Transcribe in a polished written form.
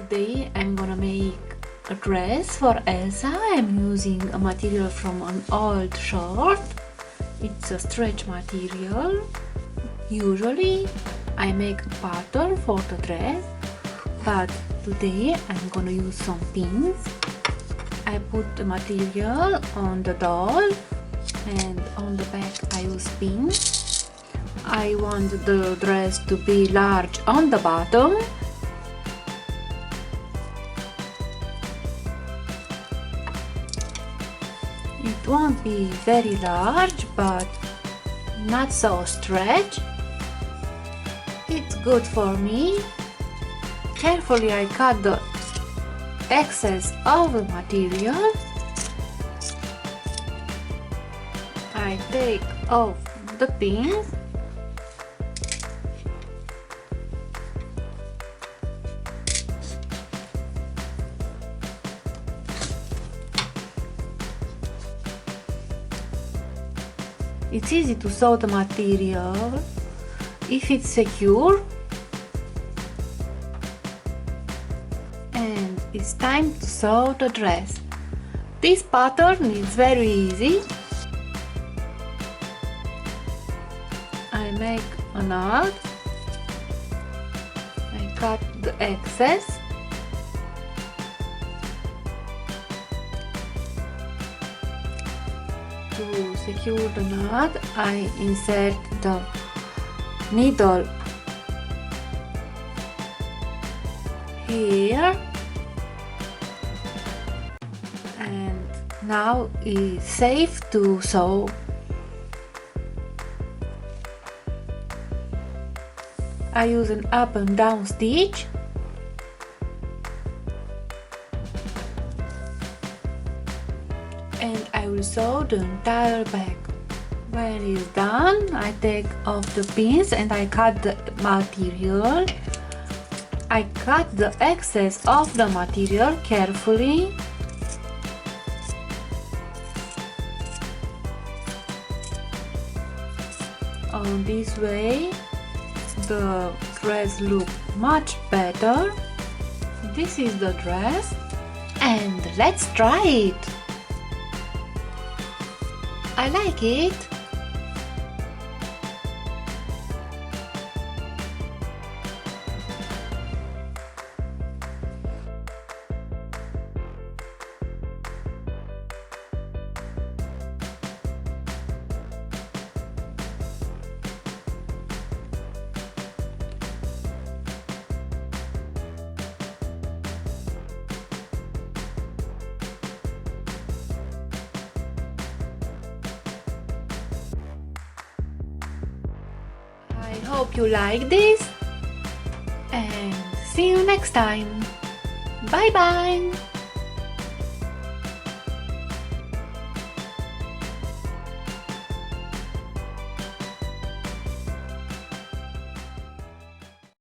Today I'm gonna make a dress for Elsa. I'm using a material from an old short. It's a stretch material. Usually I make a pattern for the dress, but today I'm gonna use some pins. I put the material on the doll and on the back I use pins. I want the dress to be large on the bottom. It won't be very large, but not so stretch. It's good for me. Carefully I cut the excess of the material. I take off the pins. It's easy to sew the material if it's secure. And it's time to sew the dress. This pattern is very easy. I make a knot. I cut the excess. To secure the knot, I insert the needle here, and now it's safe to sew. I use an up and down stitch. And I will sew the entire back. When it's done, I take off the pins and I cut the material. I cut the excess of the material carefully. On this way, the dress looks much better. This is the dress, and let's try it. I like it. I hope you like this, and see you next time. Bye bye!